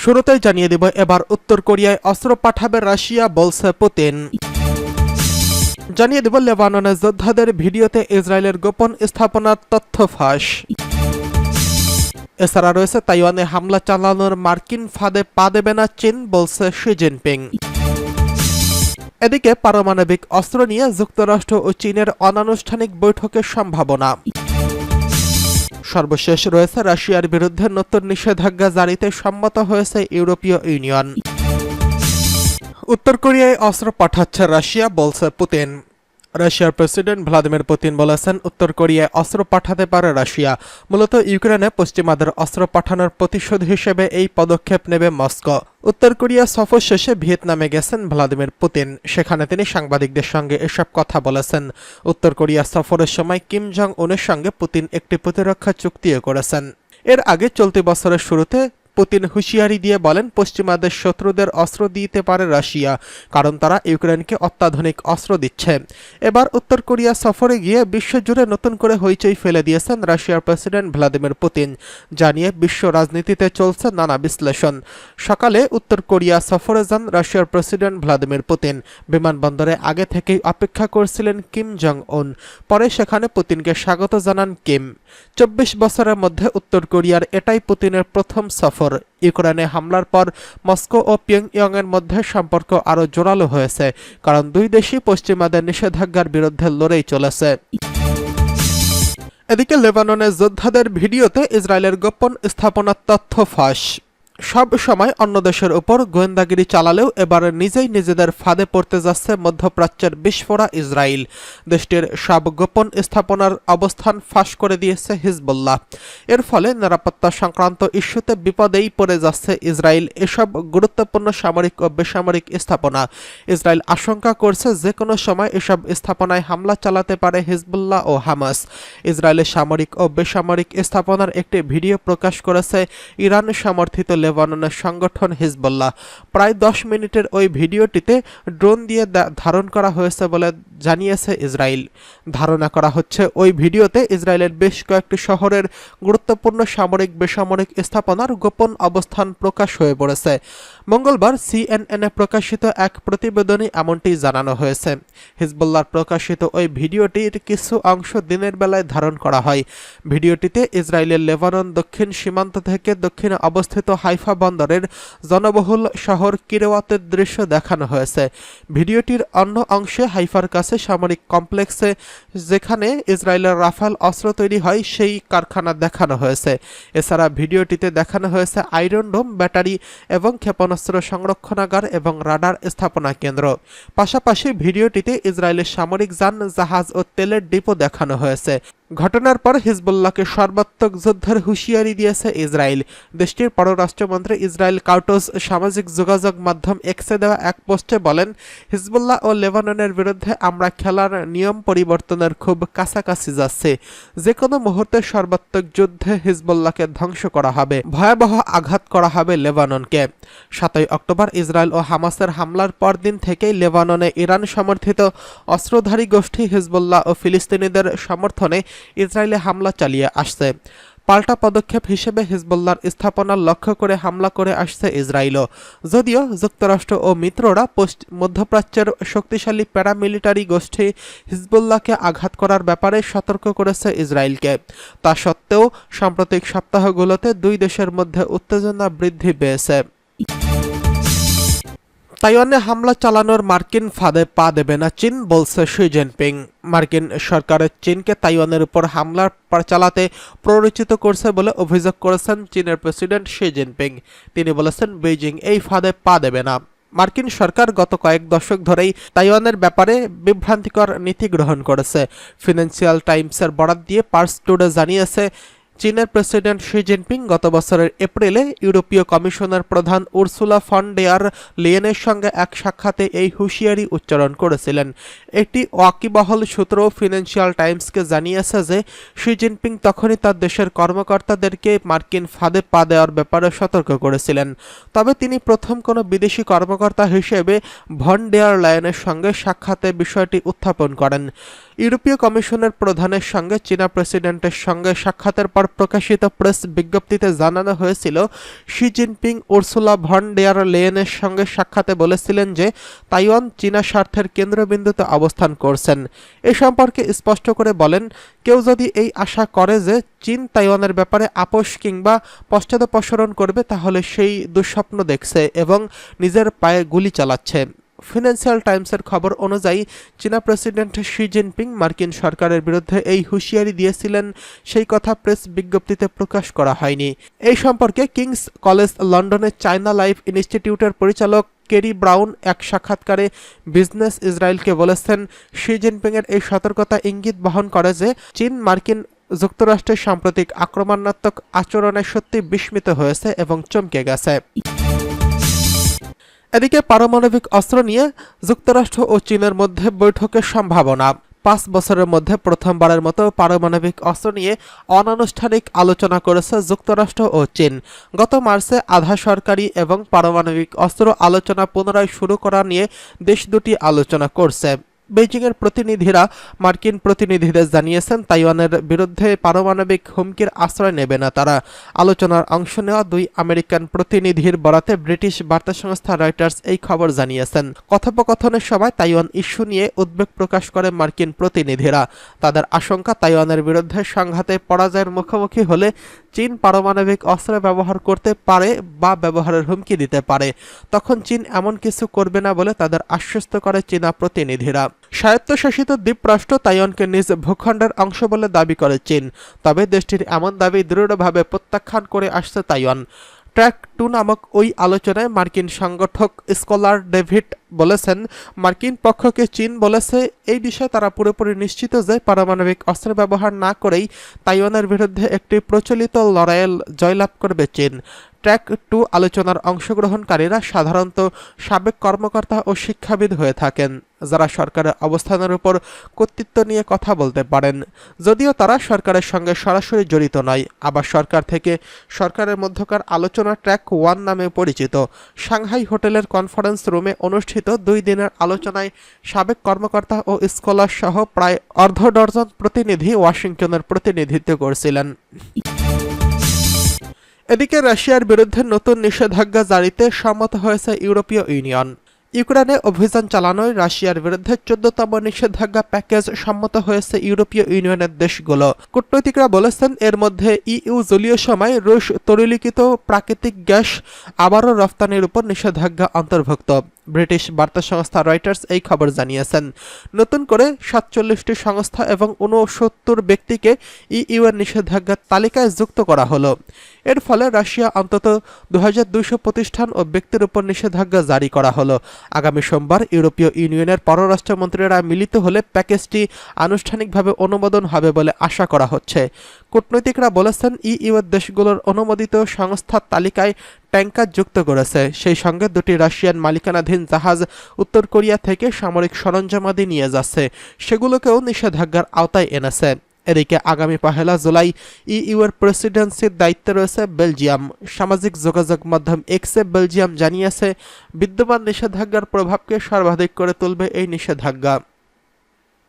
শুরুতেই জানিয়ে দেব, এবার উত্তর কোরিয়ায় অস্ত্র পাঠাবে রাশিয়া, বলছে পুতিন। জানিয়ে দেব, লেবাননের যোদ্ধাদের ভিডিওতে ইসরায়েলের গোপন স্থাপনার তথ্য ফাঁস। এছাড়া রয়েছে, তাইওয়ানে হামলা চালানোর মার্কিন ফাঁদে পা দেবে না চীন, বলছে শি জিনপিং। এদিকে পারমাণবিক অস্ত্র নিয়ে যুক্তরাষ্ট্র ও চীনের অনানুষ্ঠানিক বৈঠকের সম্ভাবনা। সর্বশেষ রয়েছে, রাশিয়ার বিরুদ্ধে নতুন নিষেধাজ্ঞা জারিতে সম্মত হয়েছে ইউরোপীয় ইউনিয়ন। উত্তর কোরিয়ায় অস্ত্র পাঠাচ্ছে রাশিয়া, বলছে পুতিন। রাশিয়ার প্রেসিডেন্ট ভ্লাদিমির পুতিন বলেছেন, উত্তর কোরিয়ায় অস্ত্র পাঠাতে পারে রাশিয়া। মূলত ইউক্রেনে পশ্চিমাদের অস্ত্র পাঠানোর প্রতিশোধ হিসেবে এই পদক্ষেপ নেবে মস্কো। উত্তর কোরিয়া সফর শেষে ভিয়েতনামে গেছেন ভ্লাদিমির পুতিন। সেখানে তিনি সাংবাদিকদের সঙ্গে এসব কথা বলেছেন। উত্তর কোরিয়া সফরের সময় কিম জং উনের সঙ্গে পুতিন একটি প্রতিরক্ষা চুক্তিও করেছেন। এর আগে চলতি বছরের শুরুতে পুতিন হুঁশিয়ারি দিয়ে বলেন, পশ্চিমাদের শত্রুদের অস্ত্র দিতে পারে রাশিয়া, কারণ তারা ইউক্রেনকে অত্যাধুনিক অস্ত্র দিচ্ছে। এবার উত্তর কোরিয়া সফরে গিয়ে বিশ্বজুড়ে নতুন করে হইচই ফেলে দিয়েছেন রাশিয়ার প্রেসিডেন্ট ভ্লাদিমির পুতিন। জানিয়ে বিশ্ব রাজনীতিতে চলছে নানা বিশ্লেষণ। সকালে উত্তর কোরিয়া সফরে যান রাশিয়ার প্রেসিডেন্ট ভ্লাদিমির পুতিন। বিমানবন্দরে আগে থেকেই অপেক্ষা করছিলেন কিম জং উন। পরে সেখানে পুতিনকে স্বাগত জানান কিম। 24 বছরের মধ্যে উত্তর কোরিয়ার এটাই পুতিনের প্রথম সফর। ইউক্রেনে হামলার পর মস্কো ও পিয়ংইয়ং এর মধ্যে সম্পর্ক আরও জোরালো হয়েছে, কারণ দুই দেশই পশ্চিমাদের নিষেধাজ্ঞার বিরুদ্ধে লড়েই চলেছে। এদিকে লেবাননের যোদ্ধাদের ভিডিওতে ইসরায়েলের গোপন স্থাপনার তথ্য ফাঁস। সব সময় অন্য দেশের উপর গোয়েন্দাগিরি চালালেও এবার নিজেই নিজেদের ফাঁদে পড়তে যাচ্ছে মধ্যপ্রাচ্যের বিস্ফোরা ইসরায়েল। দেশটির সব গোপন স্থাপনার অবস্থান ফাঁস করে দিয়েছে হিজবুল্লাহ। এর ফলে নিরাপত্তা সংক্রান্ত ইস্যুতে বিপদেই পড়ে যাচ্ছে ইসরায়েল। এসব গুরুত্বপূর্ণ সামরিক ও বেসামরিক স্থাপনা। ইসরায়েল আশঙ্কা করছে যে কোনো সময় এসব স্থাপনায় হামলা চালাতে পারে হিজবুল্লাহ ও হামাস। ইসরায়েলের সামরিক ও বেসামরিক স্থাপনার একটি ভিডিও প্রকাশ করেছে ইরান সমর্থিত লেবাননের সংগঠন হিজবুল্লাহ। প্রায় 10 মিনিটের ওই ভিডিওটিতে ড্রোন দিয়ে ধারণ করা হয়েছে বলে জানিয়েছে ইসরায়েল। ধারণা করা হচ্ছে, ওই ভিডিওতে ইসরায়েলের বেশ কয়েকটি শহরের গুরুত্বপূর্ণ সামরিক বেসামরিক স্থাপনার গোপন অবস্থান প্রকাশ হয়ে পড়েছে। মঙ্গলবার সিএনএনে প্রকাশিত এক প্রতিবেদনে এমনটি জানানো হয়েছে। হিজবুল্লাহর প্রকাশিত ওই ভিডিওটির কিছু অংশ দিনের বেলায় ধারণ করা হয়। ভিডিওটিতে ইসরায়েলের লেবানন দক্ষিণ সীমান্ত থেকে দক্ষিণে অবস্থিত হাইফা বন্দরের জনবহুল শহর কিরেওয়াতের দৃশ্য দেখানো হয়েছে। ভিডিওটির অন্য অংশে হাইফার কাছে সামরিক কমপ্লেক্সে যেখানে ইসরায়েলের রাফাল অস্ত্র তৈরি হয় সেই কারখানা দেখানো হয়েছে। এছাড়া ভিডিওটিতে দেখানো হয়েছে আয়রন ডোম, ব্যাটারি এবং ক্ষেপণাস্ত্র সংরক্ষণাগার এবং রাডার স্থাপনা কেন্দ্র। পাশাপাশি ভিডিওটিতে ইসরায়েলের সামরিক যান, জাহাজ ও তেলের ডিপো দেখানো হয়েছে। ঘটনার পর হিজবুল্লাহকে সর্বাত্মক যুদ্ধের হুঁশিয়ারি দিয়েছে ইসরায়েল। দেশটির পররাষ্ট্রমন্ত্রী ইসরায়েল কাউটোস সামাজিক যোগাযোগ মাধ্যম এক্সে দেওয়া এক পোস্টে বলেন, হিজবুল্লাহ ও লেবাননের বিরুদ্ধে আমরা খেলার নিয়ম পরিবর্তনের খুব কাছাকাছি যাচ্ছে। যে কোনো মুহূর্তে সর্বাত্মক যুদ্ধে হিজবুল্লাহকে ধ্বংস করা হবে, ভয়াবহ আঘাত করা হবে লেবাননকে। 7 অক্টোবর ইসরায়েল ও হামাসের হামলার পরদিন থেকেই লেবাননে ইরান সমর্থিত অস্ত্রধারী গোষ্ঠী হিজবুল্লাহ ও ফিলিস্তিনিদের সমর্থনে ইসরায়েলে হামলা চালিয়ে আসছে। পাল্টা পদক্ষেপ হিসেবে হিজবুল্লাহর স্থাপনা লক্ষ্য করে হামলা করে আসছে ইসরায়েলও। যদিও যুক্তরাষ্ট্র ও মিত্ররা মধ্যপ্রাচ্যের শক্তিশালী প্যারামিলিটারি গোষ্ঠী হিজবুল্লাহকে আঘাত করার ব্যাপারে সতর্ক করেছে ইসরায়েলকে। তা সত্ত্বেও সাম্প্রতিক সপ্তাহগুলোতে দুই দেশের মধ্যে উত্তেজনা বৃদ্ধি পেয়েছে। তাইওয়ানে হামলা চালানোর মার্কিন ফাঁদে পা দেবে না চীন, বলছে শি জিনপিং। মার্কিন সরকারের চীনকে তাইওয়ানের উপর হামলা চালাতে প্ররোচিত করছে বলে অভিযোগ করেছেন চীনের প্রেসিডেন্ট শি জিনপিং। তিনি বলেছেন, বেইজিং এই ফাঁদে পা দেবে না। মার্কিন সরকার গত কয়েক দশক ধরেই তাইওয়ানের ব্যাপারে বিভ্রান্তিকর নীতি গ্রহণ করেছে। ফিনান্সিয়াল টাইমসের বরাত দিয়ে পার্স টুডে জানিয়েছে, চীনের প্রেসিডেন্ট শি জিনপিং গত বছরের এপ্রিলে ইউরোপীয় কমিশনের প্রধান উর্সুলা ফন ডেয়ার লিয়েনের সঙ্গে এক সাক্ষাতে এই হুঁশিয়ারি উচ্চারণ করেছিলেন। একটি ওয়াকিবহল সূত্র ফিনান্সিয়াল টাইমসকে জানিয়েছে যে শি জিনপিং তখনই তার দেশের কর্মকর্তাদেরকে মার্কিন ফাঁদে পা দেওয়ার ব্যাপারে সতর্ক করেছিলেন। তবে তিনি প্রথম কোনো বিদেশি কর্মকর্তা হিসেবে ভন ডেয়ার লায়নের সঙ্গে সাক্ষাতে বিষয়টি উত্থাপন করেন। ইউরোপীয় কমিশনের প্রধানের সঙ্গে চীনা প্রেসিডেন্টের সঙ্গে সাক্ষাতের পর প্রকাশিত প্রেস বিজ্ঞপ্তিতে জানানো হয়েছিল, Xi Jinping Ursula von der লেয়েনের সঙ্গে সাক্ষাতে বলেছিলেন যে তাইওয়ান চীনা স্বার্থের কেন্দ্রবিন্দুতে অবস্থান করছেন। এ সম্পর্কে স্পষ্ট করে বলেন, কেউ যদি এই আশা করে যে চীন তাইওয়ানের ব্যাপারে আপোষ কিংবা পশ্চাদপসরণ করবে তাহলে সেই দুঃস্বপ্ন দেখছে এবং নিজের পায়ে গুলি চালাচ্ছে। ফিনান্সিয়াল টাইমসের খবর অনুযায়ী চীনা প্রেসিডেন্ট শি জিনপিং মার্কিন সরকারের বিরুদ্ধে এই হুঁশিয়ারি দিয়েছিলেন, সেই কথা প্রেস বিজ্ঞপ্তিতে প্রকাশ করা হয়নি। এই সম্পর্কে কিংস কলেজ লন্ডনের চায়না লাইফ ইনস্টিটিউটের পরিচালক কেরি ব্রাউন এক সাক্ষাৎকারে বিজনেস ইসরায়েলকে বলেছেন, শি জিনপিংয়ের এই সতর্কতা ইঙ্গিত বহন করে যে চীন মার্কিন যুক্তরাষ্ট্রের সাম্প্রতিক আক্রমণাত্মক আচরণে সত্যি বিস্মিত হয়েছে এবং চমকে গেছে। এদিকে পারমাণবিক অস্ত্র নিয়ে যুক্তরাষ্ট্র ও চীনের মধ্যে বৈঠকের সম্ভাবনা। 5 বছরের মধ্যে প্রথমবারের মতো পারমাণবিক অস্ত্র নিয়ে অনানুষ্ঠানিক আলোচনা করেছে যুক্তরাষ্ট্র ও চীন। গত মার্চে আধা সরকারি এবং পারমাণবিক অস্ত্র আলোচনা পুনরায় শুরু করা নিয়ে দেশ দুটি আলোচনা করছে। বেইজিংয়ের প্রতিনিধিরা মার্কিন প্রতিনিধিদের জানিয়েছেন, তাইওয়ানের বিরুদ্ধে পারমাণবিক হুমকির আশ্রয় নেবে না তারা। আলোচনার অংশ নেওয়া 2 আমেরিকান প্রতিনিধির বরাতে ব্রিটিশ বার্তা সংস্থা রয়টার্স এই খবর জানিয়েছেন। কথোপকথনের সময় তাইওয়ান ইস্যু নিয়ে উদ্বেগ প্রকাশ করে মার্কিন প্রতিনিধিরা। তাদের আশঙ্কা, তাইওয়ানের বিরুদ্ধে সংঘাতে পরাজয়ের মুখোমুখি হলে চীন পারমাণবিক অস্ত্র ব্যবহার করতে পারে বা ব্যবহারের হুমকি দিতে পারে। তখন চীন এমন কিছু করবে না বলে তাদের আশ্বস্ত করে চীনা প্রতিনিধিরা। স্বায়ত্তশাসিত দ্বীপরাষ্ট্র তাইওয়ানকে নিজ ভূখণ্ডের অংশ বলে দাবি করে চীন, তবে দেশটির এমন দাবি দৃঢ়ভাবে প্রত্যাখ্যান করে আসছে তাইওয়ান। ট্র্যাক 2 নামক ওই আলোচনায় মার্কিন সংগঠক স্কলার ডেভিড বলেছেন, মার্কিন পক্ষকে চীন বলেছে এই বিষয়ে তারা পুরোপুরি নিশ্চিত যে পারমাণবিক অস্ত্র ব্যবহার না করেই তাইওয়ানের বিরুদ্ধে একটি প্রচলিত লড়াইয়ে জয়লাভ করবে চীন। ট্র্যাক 2 আলোচনার অংশগ্রহণকারীরা সাধারণত সাবেক কর্মকর্তা ও শিক্ষাবিদ হয়ে থাকেন, যারা সরকারের অবস্থানের উপর কর্তৃত্ব নিয়ে কথা বলতে পারেন, যদিও তারা সরকারের সঙ্গে সরাসরি জড়িত নয়। আবার সরকার থেকে সরকারের মধ্যকার আলোচনা ট্র্যাক 1 নামে পরিচিত। সাংহাই হোটেলের কনফারেন্স রুমে অনুষ্ঠিত 2 দিনের আলোচনায় সাবেক কর্মকর্তা ও স্কলার সহ প্রায় অর্ধ ডজন প্রতিনিধি ওয়াশিংটনের প্রতিনিধিত্ব করছিলেন। এদিকে রাশিয়ার বিরুদ্ধে নতুন নিষেধাজ্ঞা জারিতে সম্মত হয়েছে ইউরোপীয় ইউনিয়ন। ইউক্রেনে অভিযান চালানোয় রাশিয়ার বিরুদ্ধে 14তম নিষেধাজ্ঞা প্যাকেজ সম্মত হয়েছে ইউরোপীয় ইউনিয়নের দেশগুলো। কূটনৈতিকরা বলেছেন, এর মধ্যে ইইউ জলীয় সময় রুশ তরিলিখিত প্রাকৃতিক গ্যাস আবারও রফতানির উপর নিষেধাজ্ঞা অন্তর্ভুক্ত। ব্রিটিশ বার্তা সংস্থা রয়টার্স এই খবর জানিয়েছেন। নতুন করে 47টি সংস্থা এবং 69 ব্যক্তিকে ইইউ এর নিষেধাজ্ঞার তালিকায় যুক্ত করা হলো। এর ফলে রাশিয়া অন্তত 2200 প্রতিষ্ঠান ও ব্যক্তির উপর নিষেধাজ্ঞা জারি করা হলো। আগামী সোমবার ইউরোপীয় ইউনিয়নের পররাষ্ট্রমন্ত্রীরা মিলিত হলে প্যাকেজটি আনুষ্ঠানিকভাবে অনুমোদন হবে বলে আশা করা হচ্ছে। কূটনৈতিকরা বলেছেন, ইইউ এর দেশগুলোর অনুমোদিত সংস্থার তালিকায় ট্যাঙ্কার যুক্ত করেছে। সেই সঙ্গে 2টি রাশিয়ান মালিকানাধীন জাহাজ উত্তর কোরিয়া থেকে সামরিক সরঞ্জামাদি নিয়ে যাচ্ছে, সেগুলোকেও নিষেধাজ্ঞার আওতায় এনেছে। এদিকে আগামী 1 জুলাই ইইউ এর প্রেসিডেন্সির দায়িত্বে রয়েছে বেলজিয়াম। সামাজিক যোগাযোগ মাধ্যম এক্সে বেলজিয়াম জানিয়েছে, বিদ্যমান নিষেধাজ্ঞার প্রভাবকে সর্বাধিক করে তুলবে এই নিষেধাজ্ঞা।